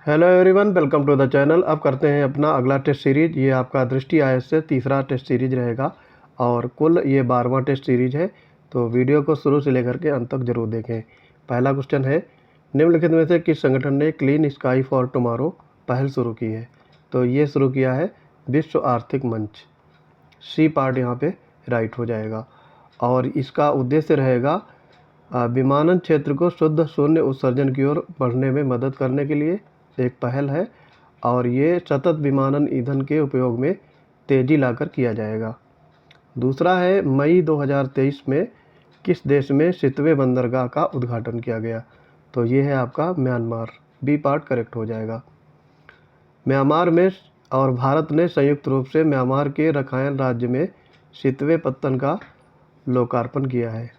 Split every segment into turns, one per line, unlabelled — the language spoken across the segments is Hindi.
Hello everyone, welcome to the channel. अब करते हैं अपना अगला टेस्ट सीरीज। ये आपका दृष्टि आईएएस से तीसरा टेस्ट सीरीज रहेगा और कुल ये 12वां टेस्ट सीरीज है। तो वीडियो को शुरू से लेकर के अंत तक जरूर देखें। पहला क्वेश्चन है, निम्नलिखित में से किस संगठन ने क्लीन स्काई फॉर टुमारो पहल शुरू की है? तो ये शुरू किया है विश्व आर्थिक मंच। सी पार्ट यहाँ पे राइट हो जाएगा। और इसका उद्देश्य रहेगा विमानन क्षेत्र को शुद्ध शून्य उत्सर्जन की ओर बढ़ने में मदद करने के लिए एक पहल है और ये सतत विमानन ईंधन के उपयोग में तेज़ी लाकर किया जाएगा। दूसरा है, मई 2023 में किस देश में सितवे बंदरगाह का उद्घाटन किया गया? तो ये है आपका म्यांमार। बी पार्ट करेक्ट हो जाएगा। म्यांमार में और भारत ने संयुक्त रूप से म्यांमार के रखाइन राज्य में सितवे पत्तन का लोकार्पण किया है।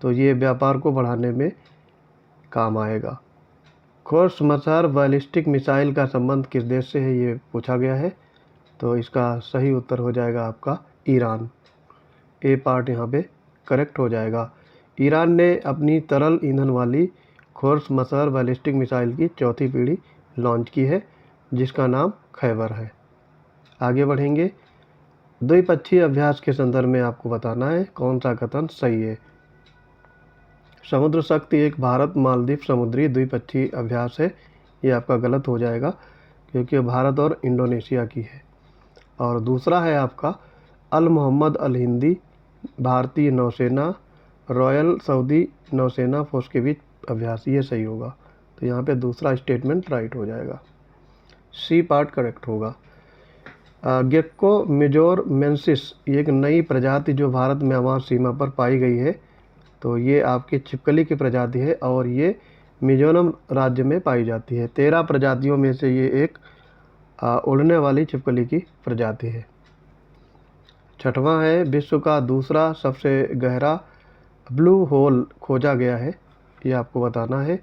तो ये व्यापार को बढ़ाने में काम आएगा। ख्वार्ज़मिशार बैलिस्टिक मिसाइल का संबंध किस देश से है, ये पूछा गया है। तो इसका सही उत्तर हो जाएगा आपका ईरान। ए पार्ट यहाँ पे करेक्ट हो जाएगा। ईरान ने अपनी तरल ईंधन वाली ख्वार्ज़मिशार बैलिस्टिक मिसाइल की चौथी पीढ़ी लॉन्च की है, जिसका नाम खैबर है। आगे बढ़ेंगे। द्विपक्षीय अभ्यास के संदर्भ में आपको बताना है कौन सा कथन सही है। समुद्र शक्ति एक भारत मालदीव समुद्री द्विपक्षीय अभ्यास है। ये आपका गलत हो जाएगा क्योंकि भारत और इंडोनेशिया की है। और दूसरा है आपका अल मोहम्मद अल हिंदी भारतीय नौसेना रॉयल सऊदी नौसेना फोर्स के बीच अभ्यास। ये सही होगा। तो यहाँ पे दूसरा स्टेटमेंट राइट हो जाएगा। सी पार्ट करेक्ट होगा। गेक्को मेजोरमेंसिस ये एक नई प्रजाति जो भारत म्यांमार सीमा पर पाई गई है। तो ये आपकी छिपकली की प्रजाति है और ये मिजोरम राज्य में पाई जाती है। 13 प्रजातियों में से ये एक उड़ने वाली छिपकली की प्रजाति है। छठवां है, विश्व का दूसरा सबसे गहरा ब्लू होल खोजा गया है। ये आपको बताना है।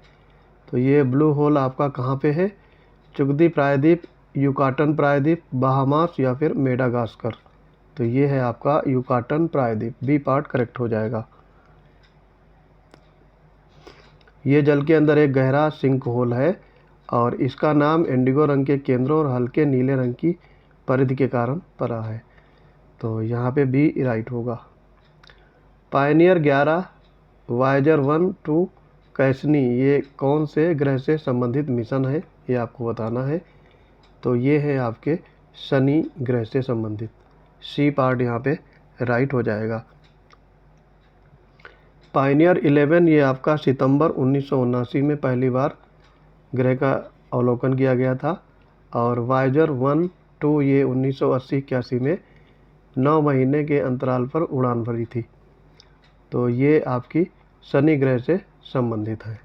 तो ये ब्लू होल आपका कहाँ पे है? चुगदी प्रायद्वीप, युकाटन प्रायद्वीप, बहामास या फिर मेडागास्कर। तो ये है आपका युकाटन प्रायद्वीप। बी पार्ट करेक्ट हो जाएगा। ये जल के अंदर एक गहरा सिंक होल है और इसका नाम इंडिगो रंग के केंद्रों और हल्के नीले रंग की परिधि के कारण पड़ा है। तो यहाँ पे बी राइट होगा। पायनियर 11 वायेजर 1-2 कैसनी ये कौन से ग्रह से संबंधित मिशन है, ये आपको बताना है। तो ये है आपके शनि ग्रह से संबंधित। सी पार्ट यहाँ पे राइट हो जाएगा। पायनियर 11 ये आपका सितंबर 1979 में पहली बार ग्रह का अवलोकन किया गया था और वायेजर 1-2 ये 1980-81 में 9 महीने के अंतराल पर उड़ान भरी थी। तो ये आपकी शनि ग्रह से संबंधित है।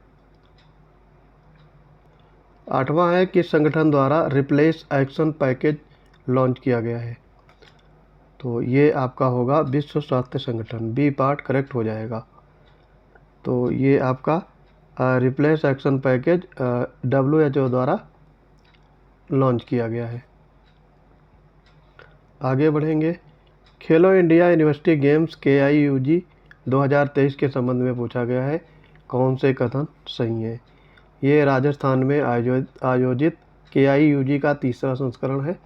आठवां है, किस संगठन द्वारा रिप्लेस एक्शन पैकेज लॉन्च किया गया है? तो ये आपका होगा विश्व स्वास्थ्य संगठन। बी पार्ट करेक्ट हो जाएगा। तो ये आपका रिप्लेस एक्शन पैकेज WHO द्वारा लॉन्च किया गया है। आगे बढ़ेंगे। खेलो इंडिया यूनिवर्सिटी गेम्स KIUG 2023 के संबंध में पूछा गया है कौन से कथन सही है? ये राजस्थान में आयोजित KIUG का तीसरा संस्करण है।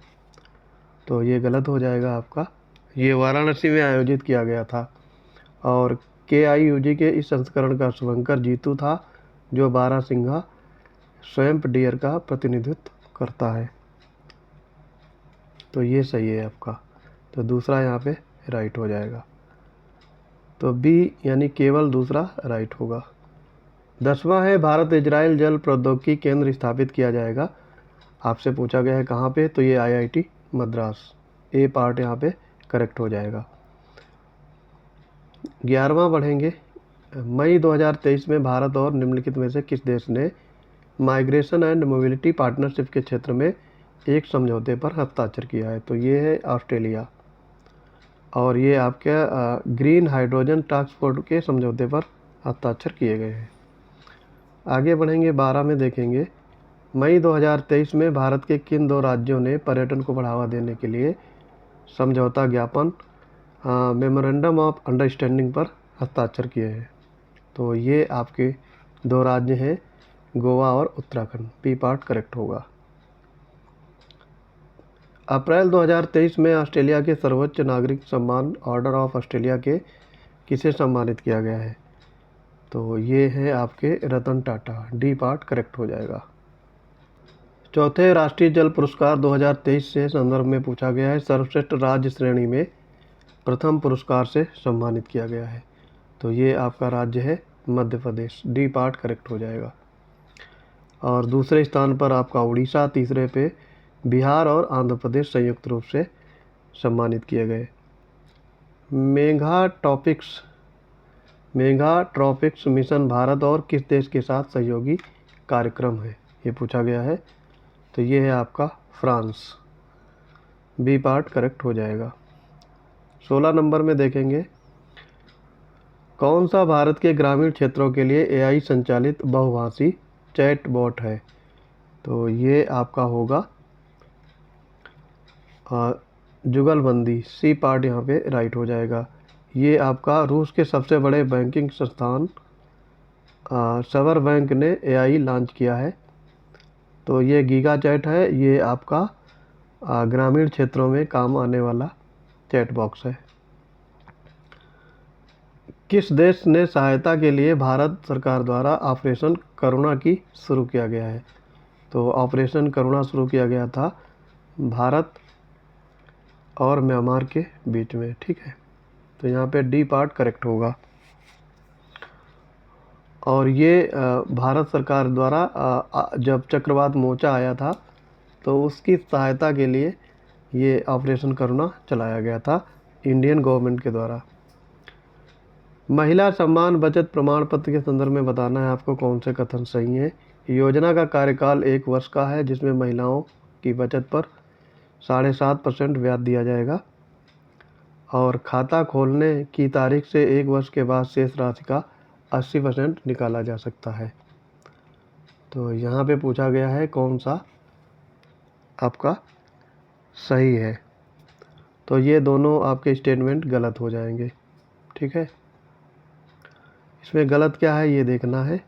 तो ये गलत हो जाएगा आपका। ये वाराणसी में आयोजित किया गया था और KIUG के इस संस्करण का शुभंकर जीतू था जो बारहसिंघा स्वैम्प डियर का प्रतिनिधित्व करता है। तो ये सही है आपका। तो दूसरा यहाँ पे राइट हो जाएगा। तो बी यानी केवल दूसरा राइट होगा। 10वां है, भारत इजराइल जल प्रौद्योगिकी केंद्र स्थापित किया जाएगा। आपसे पूछा गया है कहाँ पे? तो ये IIT मद्रास। ए पार्ट यहाँ पे करेक्ट हो जाएगा। 11वां बढ़ेंगे। मई 2023 में भारत और निम्नलिखित में से किस देश ने माइग्रेशन एंड मोबिलिटी पार्टनरशिप के क्षेत्र में एक समझौते पर हस्ताक्षर किया है? तो ये है ऑस्ट्रेलिया और ये आपके ग्रीन हाइड्रोजन टास्क फोर्स के समझौते पर हस्ताक्षर किए गए हैं। आगे बढ़ेंगे। 12 में देखेंगे, मई 2023 में भारत के किन 2 राज्यों ने पर्यटन को बढ़ावा देने के लिए समझौता ज्ञापन मेमोरेंडम ऑफ अंडरस्टैंडिंग पर हस्ताक्षर किए हैं? तो ये आपके 2 राज्य हैं गोवा और उत्तराखंड। बी पार्ट करेक्ट होगा। अप्रैल 2023 में ऑस्ट्रेलिया के सर्वोच्च नागरिक सम्मान ऑर्डर ऑफ ऑस्ट्रेलिया के किसे सम्मानित किया गया है? तो ये है आपके Ratan Tata. D part correct हो जाएगा। चौथे राष्ट्रीय जल पुरस्कार 2023 से संदर्भ में पूछा गया है। सर्वश्रेष्ठ राज्य श्रेणी में प्रथम पुरस्कार से सम्मानित किया गया है। तो ये आपका राज्य है Madhya Pradesh. D part correct हो जाएगा। और दूसरे स्थान पर आपका उड़ीसा, तीसरे पे बिहार और आंध्र प्रदेश संयुक्त रूप से सम्मानित किए गए। मेगा ट्रॉपिक्स मिशन भारत और किस देश के साथ सहयोगी कार्यक्रम है? ये पूछा गया है। तो ये है आपका फ्रांस। बी पार्ट करेक्ट हो जाएगा। 16 नंबर में देखेंगे, कौन सा भारत के ग्रामीण क्षेत्रों के लिए एआई संचालित बहुभाषी चैट बॉट है? तो ये आपका होगा जुगलबंदी। सी पार्ट यहाँ पे राइट हो जाएगा। ये आपका रूस के सबसे बड़े बैंकिंग संस्थान सबर बैंक ने एआई लॉन्च किया है। तो ये गीगा चैट है। ये आपका ग्रामीण क्षेत्रों में काम आने वाला चैट बॉक्स है। किस देश ने सहायता के लिए भारत सरकार द्वारा ऑपरेशन करुणा की शुरू किया गया है? तो ऑपरेशन करुणा शुरू किया गया था भारत और म्यांमार के बीच में। ठीक है, तो यहाँ पे डी पार्ट करेक्ट होगा। और ये भारत सरकार द्वारा जब चक्रवात मोर्चा आया था तो उसकी सहायता के लिए ये ऑपरेशन करुणा चलाया गया था इंडियन गवर्नमेंट के द्वारा। महिला सम्मान बचत प्रमाण पत्र के संदर्भ में बताना है आपको कौन से कथन सही हैं। योजना का कार्यकाल 1 वर्ष का है, जिसमें महिलाओं की बचत पर 7.5% ब्याज दिया जाएगा और खाता खोलने की तारीख से 1 वर्ष के बाद शेष राशि का 80% निकाला जा सकता है। तो यहाँ पे पूछा गया है कौन सा आपका सही है। तो ये दोनों आपके स्टेटमेंट गलत हो जाएंगे। ठीक है, इसमें गलत क्या है ये देखना है।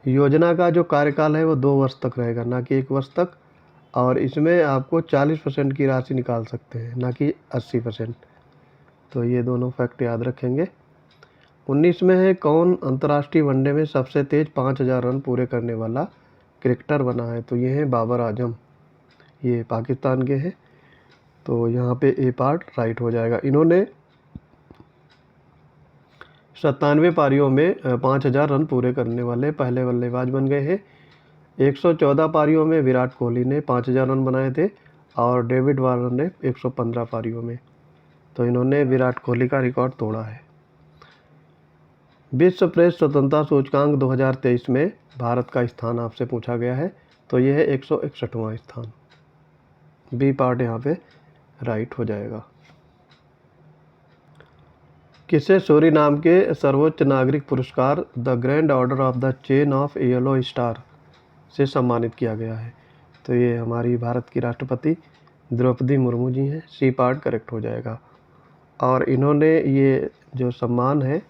योजना का जो कार्यकाल है वो 2 वर्ष तक रहेगा, ना कि 1 वर्ष तक। और इसमें आपको 40% की राशि निकाल सकते हैं, ना कि 80%। तो ये दोनों फैक्ट याद रखेंगे। 19 में है, कौन अंतर्राष्ट्रीय वनडे में सबसे तेज 5000 रन पूरे करने वाला क्रिकेटर बना है? तो ये है बाबर आजम। ये पाकिस्तान के हैं। तो यहाँ पे ए पार्ट राइट हो जाएगा। इन्होंने 97 पारियों में 5000 रन पूरे करने वाले पहले बल्लेबाज बन गए हैं। 114 पारियों में विराट कोहली ने 5000 रन बनाए थे और डेविड वार्नर ने 115 पारियों में। तो इन्होंने विराट कोहली का रिकॉर्ड तोड़ा है। विश्व प्रेस स्वतंत्रता सूचकांक 2023 में भारत का स्थान आपसे पूछा गया है। तो यह है 161वां स्थान। बी पार्ट यहाँ पे राइट हो जाएगा। किसे सूरीनाम के सर्वोच्च नागरिक पुरस्कार the grand order of the chain of yellow star से सम्मानित किया गया है? तो ये हमारी भारत की राष्ट्रपति द्रौपदी मुर्मू जी हैं। सी पार्ट करेक्ट हो जाएगा। और इन्होंने ये जो सम्मान है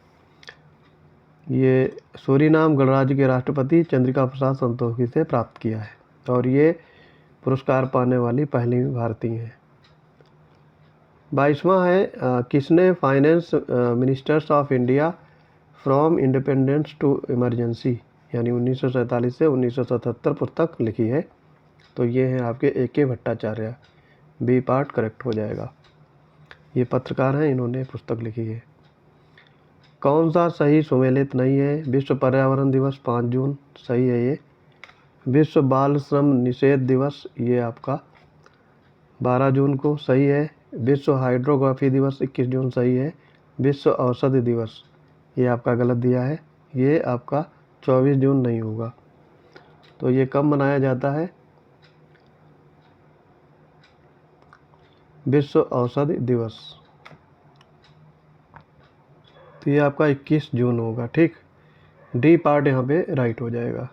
ये सूरीनाम गणराज्य के राष्ट्रपति चंद्रिका प्रसाद संतोखी से प्राप्त किया है और ये पुरस्कार पाने वाली पहली भारतीय हैं। 22वां है, किसने finance ministers of India from independence to emergency यानी 1947 से 1977 पुस्तक लिखी है? तो ये हैं आपके A.K. Bhattacharya. B part correct हो जाएगा। ये पत्रकार हैं, इन्होंने पुस्तक लिखी है। कौन सा सही सुमेलित नहीं है? विश्व पर्यावरण दिवस 5 जून सही है ये। विश्व बाल श्रम निषेध दिवस ये आपका 12 जून को सही है। विश्व हाइड्रोग्राफी दिवस 21 जून सही है। विश्व औषधि दिवस ये आपका गलत दिया है, ये आपका 24 जून नहीं होगा। तो ये कब मनाया जाता है? विश्व औषधि दिवस तो ये आपका 21 जून होगा। ठीक, डी पार्ट यहाँ पे राइट हो जाएगा।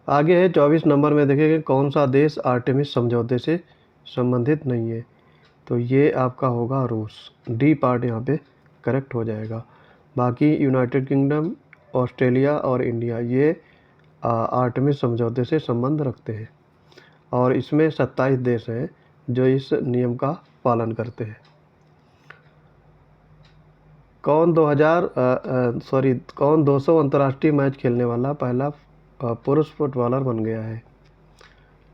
आगे है 24 नंबर में देखेंगे, कौन सा देश आर्टेमिस समझौते से संबंधित नहीं है? तो ये आपका होगा रूस। डी पार्ट यहाँ पे करेक्ट हो जाएगा। बाकी यूनाइटेड किंगडम, ऑस्ट्रेलिया और इंडिया ये आर्टेमिस समझौते से संबंध रखते हैं और इसमें 27 देश हैं जो इस नियम का पालन करते हैं। कौन 200 अंतर्राष्ट्रीय मैच खेलने वाला पहला पुरुष फुटबॉलर बन गया है?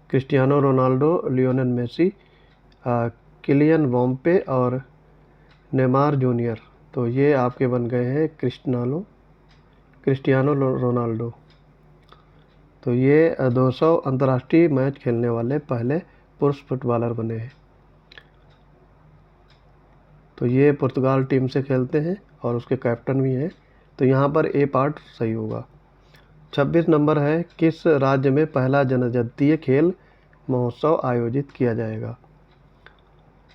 Cristiano Ronaldo, Lionel Messi, Kylian Mbappe और नेमार जूनियर। तो ये आपके बन गए हैं क्रिस्टियानो रोनाल्डो। तो ये 200 अंतर्राष्ट्रीय मैच खेलने वाले पहले पुरुष फुटबॉलर बने हैं। तो ये पुर्तगाल टीम से खेलते हैं और उसके कैप्टन भी हैं। तो यहाँ पर ए पार्ट सही होगा। 26 नंबर है, किस राज्य में पहला जनजातीय खेल महोत्सव आयोजित किया जाएगा?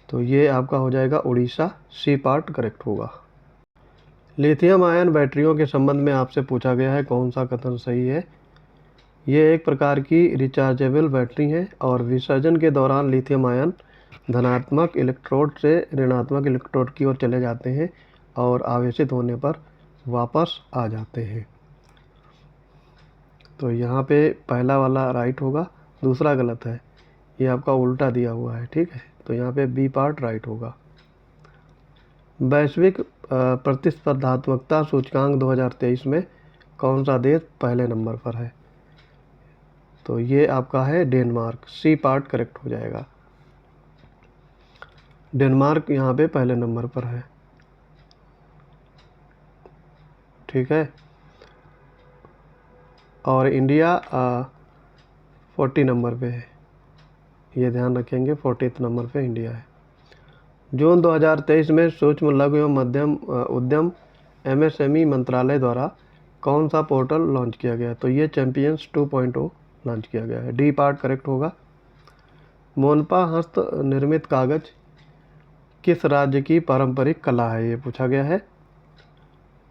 तो ये आपका हो जाएगा उड़ीसा, सी पार्ट करेक्ट होगा। लिथियम आयन बैटरियों के संबंध में आपसे पूछा गया है, कौन सा कथन सही है? ये एक प्रकार की रिचार्जेबल बैटरी है और विसर्जन के दौरान लिथियम आयन धनात्मक इलेक्ट्रोड से ऋणात्मक इलेक्ट्रोड की ओर चले जाते हैं और आवेशित होने पर वापस आ जाते हैं। तो यहाँ पे पहला वाला राइट होगा, दूसरा गलत है, ये आपका उल्टा दिया हुआ है। ठीक है, तो यहाँ पे बी पार्ट राइट होगा। वैश्विक प्रतिस्पर्धात्मकता सूचकांक 2023 में कौन सा देश पहले नंबर पर है? तो ये आपका है डेनमार्क, सी पार्ट करेक्ट हो जाएगा। डेनमार्क यहाँ पे पहले नंबर पर है। ठीक है, और इंडिया 40 नंबर पे है, ये ध्यान रखेंगे, 40th नंबर पे इंडिया है। जून 2023 में सूक्ष्म लघु एवं मध्यम उद्यम MSME मंत्रालय द्वारा कौन सा पोर्टल लॉन्च किया गया? तो ये चैंपियंस 2.0 लॉन्च किया गया है, डी पार्ट करेक्ट होगा। मोनपा हस्त निर्मित कागज किस राज्य की पारंपरिक कला है? ये पूछा गया है।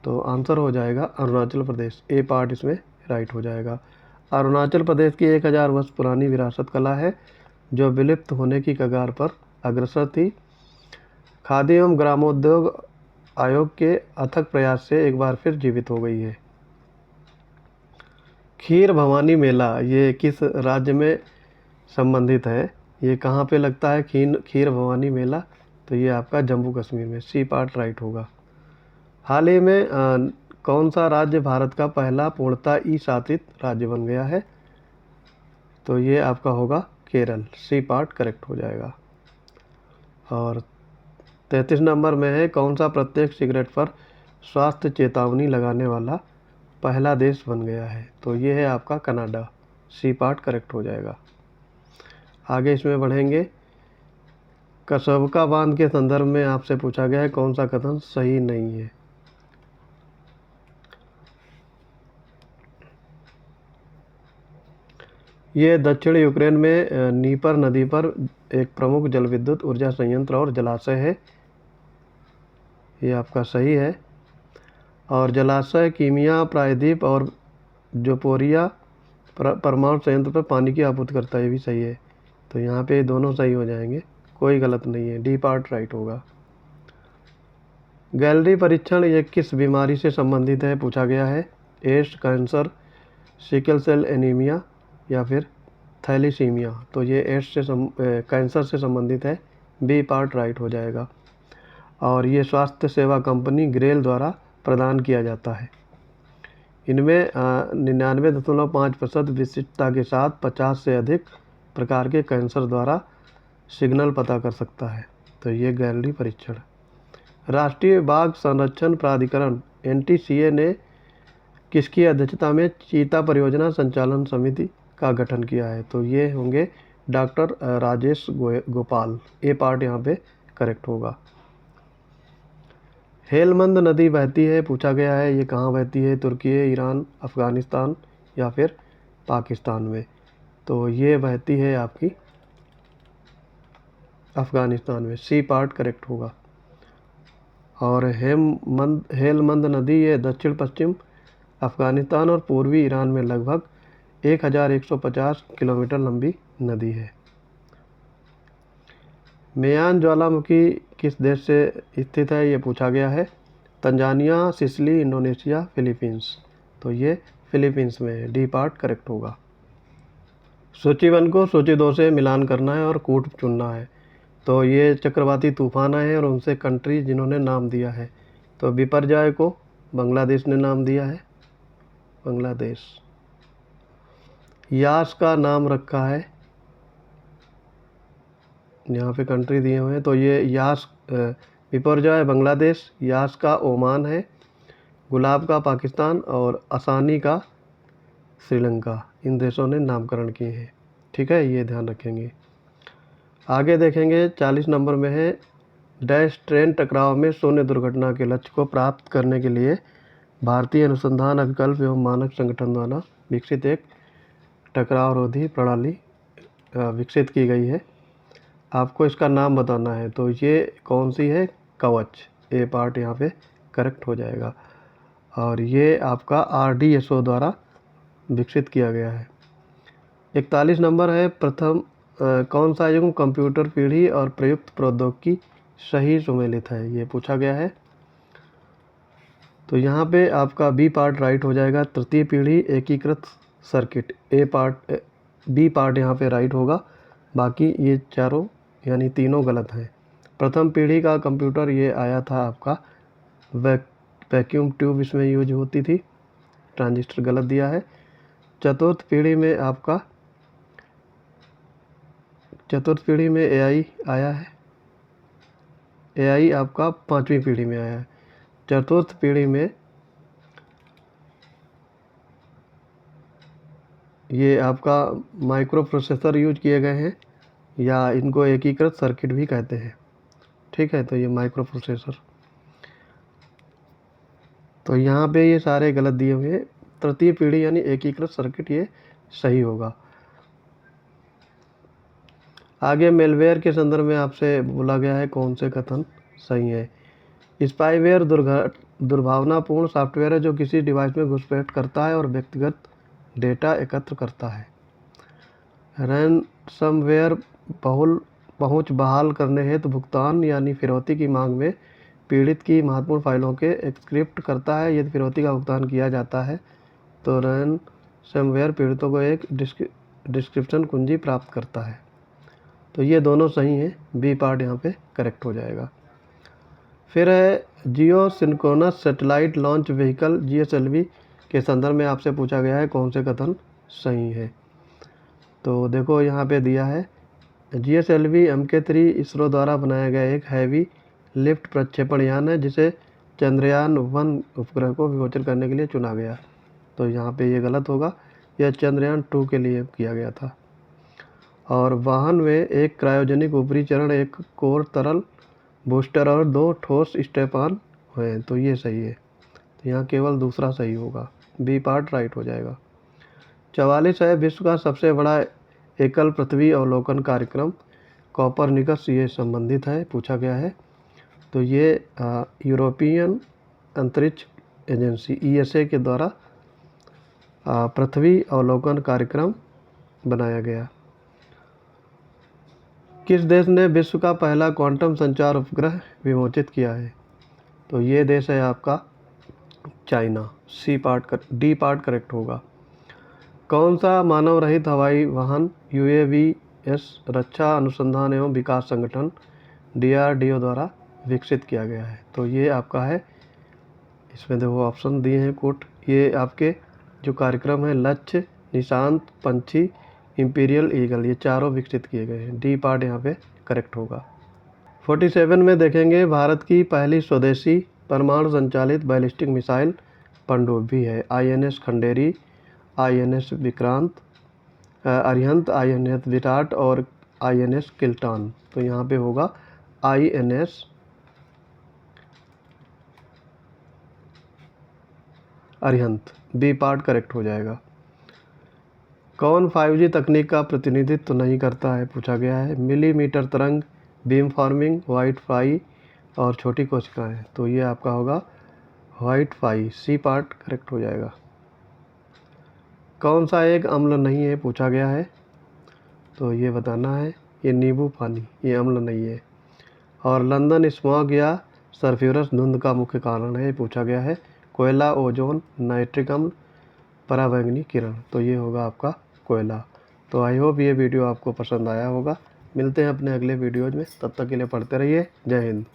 तो आंसर हो जाएगा अरुणाचल प्रदेश, ए पार्ट इसमें राइट हो जाएगा। अरुणाचल प्रदेश की 1000 वर्ष पुरानी विरासत कला है जो विलुप्त होने की कगार पर अग्रसर थी। खादी एवं ग्रामोद्योग आयोग के अथक प्रयास से एक बार फिर जीवित हो गई है। खीर भवानी मेला ये किस राज्य में संबंधित है? ये कहाँ पे लगता है खीर भवानी मेला? तो ये आपका जम्मू कश्मीर में, सी पार्ट राइट होगा। हाल ही में कौन सा राज्य भारत का पहला पूर्णतः ई शासित राज्य बन गया है? तो ये आपका होगा केरल, सी पार्ट करेक्ट हो जाएगा। और 33 नंबर में है, कौन सा प्रत्येक सिगरेट पर स्वास्थ्य चेतावनी लगाने वाला पहला देश बन गया है? तो ये है आपका कनाडा, सी पार्ट करेक्ट हो जाएगा। आगे इसमें बढ़ेंगे। कसोबका बांध के संदर्भ में आपसे पूछा गया है, कौन सा कथन सही नहीं है? ये दक्षिण यूक्रेन में नीपर नदी पर एक प्रमुख जल विद्युत ऊर्जा संयंत्र और जलाशय है, ये आपका सही है। और जलाशय कीमिया प्रायद्वीप और जोपोरिया परमाणु संयंत्र पर पानी की आपूर्ति करता है, ये भी सही है। तो यहाँ पे दोनों सही हो जाएंगे, कोई गलत नहीं है, डी पार्ट राइट होगा। गैलरी परीक्षण ये किस बीमारी से संबंधित है? पूछा गया है। AIDS, cancer, sickle cell anaemia या फिर थैलीसीमिया? तो ये एड्स से कैंसर से संबंधित है, बी पार्ट राइट हो जाएगा। और ये स्वास्थ्य सेवा कंपनी ग्रेल द्वारा प्रदान किया जाता है। इनमें 99.5% विशिष्टता के साथ 50 से अधिक प्रकार के कैंसर द्वारा सिग्नल पता कर सकता है। तो ये गैलरी परीक्षण। राष्ट्रीय बाघ संरक्षण प्राधिकरण NTCA ने किसकी अध्यक्षता में चीता परियोजना संचालन समिति का गठन किया है? तो ये होंगे डॉक्टर राजेश गोपाल, ए पार्ट यहाँ पे करेक्ट होगा। हेलमंद नदी बहती है, पूछा गया है, ये कहाँ बहती है? तुर्की, ईरान, अफ़गानिस्तान या फिर पाकिस्तान में? तो ये बहती है आपकी अफ़गानिस्तान में, सी पार्ट करेक्ट होगा। और हेलमंद नदी ये दक्षिण पश्चिम अफ़गानिस्तान और पूर्वी ईरान में लगभग 1150 किलोमीटर लंबी नदी है। मेयान ज्वालामुखी किस देश से स्थित है? ये पूछा गया है। Tanzania, Sicily, Indonesia, Philippines? तो ये फिलीपींस में है। डी पार्ट करेक्ट होगा। सूची 1 को सूची 2 से मिलान करना है और कूट चुनना है। तो ये चक्रवाती तूफान आए हैं और उनसे कंट्री जिन्होंने नाम दिया है। तो बिपरजॉय को बांग्लादेश ने नाम दिया है, बांग्लादेश। यास का नाम रखा है, यहाँ पे कंट्री दिए हुए हैं। तो ये यास बिपरजॉय बांग्लादेश, यास का ओमान है, गुलाब का पाकिस्तान और आसानी का श्रीलंका। इन देशों ने नामकरण किए हैं। ठीक है, ये ध्यान रखेंगे। आगे देखेंगे 40 नंबर में है, डैश ट्रेन टकराव में शून्य दुर्घटना के लक्ष्य को प्राप्त करने के लिए भारतीय अनुसंधान अभिकल्प एवं मानक संगठन द्वारा विकसित एक टकराव रोधी प्रणाली विकसित की गई है। आपको इसका नाम बताना है। तो ये कौन सी है? कवच। ए पार्ट यहाँ पे करेक्ट हो जाएगा। और ये आपका RDSO द्वारा विकसित किया गया है। 41 नंबर है, प्रथम कौन सा युग कंप्यूटर पीढ़ी और प्रयुक्त प्रौद्योगिकी सही सुमेलित है? ये पूछा गया है। तो यहाँ पे आपका बी पार्ट राइट हो जाएगा, तृतीय पीढ़ी एकीकृत सर्किट। बी पार्ट यहाँ पे राइट होगा, बाकी ये चारों यानी तीनों गलत हैं। प्रथम पीढ़ी का कंप्यूटर ये आया था आपका वैक्यूम ट्यूब इसमें यूज होती थी, ट्रांजिस्टर गलत दिया है। चतुर्थ पीढ़ी में AI आया है, AI आपका 5वीं पीढ़ी में आया है। चतुर्थ पीढ़ी में ये आपका माइक्रो प्रोसेसर यूज किए गए हैं, या इनको एकीकृत सर्किट भी कहते हैं। ठीक है, तो ये माइक्रो प्रोसेसर। तो यहाँ पे ये सारे गलत दिए हुए हैं। तृतीय पीढ़ी यानी एकीकृत सर्किट ये सही होगा। आगे मेलवेयर के संदर्भ में आपसे बोला गया है कौन से कथन सही है। स्पाईवेयर दुर्भावनापूर्ण सॉफ्टवेयर है जो किसी डिवाइस में घुसपैठ करता है और व्यक्तिगत डेटा एकत्र करता है। रैनसमवेयर बहुल पहुंच बहाल करने हेतु भुगतान यानी फिरौती की मांग में पीड़ित की महत्वपूर्ण फाइलों के एक्सक्रिप्ट करता है। यदि फिरौती का भुगतान किया जाता है तो रैनसमवेयर पीड़ितों को एक डिस्क्रिप्शन कुंजी प्राप्त करता है। तो ये दोनों सही हैं, बी पार्ट यहाँ पे करेक्ट हो जाएगा। फिर है geosynchronous satellite launch vehicle GSLV के संदर्भ में आपसे पूछा गया है कौन से कथन सही है। तो देखो यहाँ पे दिया है, GSLV MK3 इसरो द्वारा बनाया गया एक हैवी लिफ्ट प्रक्षेपण यान है जिसे चंद्रयान 1 उपग्रह को विमोचन करने के लिए चुना गया। तो यहाँ पे ये गलत होगा, यह चंद्रयान 2 के लिए किया गया था। और वाहन में एक क्रायोजेनिक ऊपरी चरण, एक कोर तरल बूस्टर और 2 ठोस स्टेपान हैं। तो ये सही है, तो यहाँ केवल दूसरा सही होगा, बी पार्ट राइट हो जाएगा। 44 है, विश्व का सबसे बड़ा एकल पृथ्वी अवलोकन कार्यक्रम कॉपरनिकस ये संबंधित है, पूछा गया है। तो ये यूरोपियन अंतरिक्ष एजेंसी ESA के द्वारा पृथ्वी अवलोकन कार्यक्रम बनाया गया। किस देश ने विश्व का पहला क्वांटम संचार उपग्रह विमोचित किया है? तो ये देश है आपका चाइना। डी पार्ट करेक्ट होगा। कौन सा मानव रहित हवाई वाहन UAVs रक्षा अनुसंधान एवं विकास संगठन DRDO द्वारा विकसित किया गया है? तो ये आपका है, इसमें देखो ऑप्शन दिए हैं कोट। ये आपके जो कार्यक्रम है लक्ष्य, निशांत, पंछी, इंपीरियल ईगल, ये चारों विकसित किए गए हैं। डी पार्ट यहाँ पे करेक्ट होगा। 47 में देखेंगे, भारत की पहली स्वदेशी परमाणु संचालित बैलिस्टिक मिसाइल पनडुब्बी है। INS Khanderi, INS Vikrant, Arihant, INS Virat और INS किल्टान। तो यहाँ पे होगा INS Arihant, B part correct हो जाएगा। कौन 5G तकनीक का प्रतिनिधित्व नहीं करता है? पूछा गया है। मिलीमीटर तरंग, बीम फॉर्मिंग, वाइट फाई और छोटी कोशिकाएं। तो ये आपका होगा Wi-Fi, C part correct हो जाएगा। कौन सा एक अम्ल नहीं है? पूछा गया है, तो ये बताना है। ये नींबू पानी, ये अम्ल नहीं है। और लंदन स्मॉग या सल्फ्यूरस धुंध का मुख्य कारण है, पूछा गया है। कोयला, ओजोन, नाइट्रिक अम्ल, पराबैंगनी किरण, तो ये होगा आपका कोयला। तो आई होप ये वीडियो आपको पसंद आया होगा। मिलते हैं अपने अगले वीडियोज़ में, तब तक के लिए पढ़ते रहिए। जय हिंद।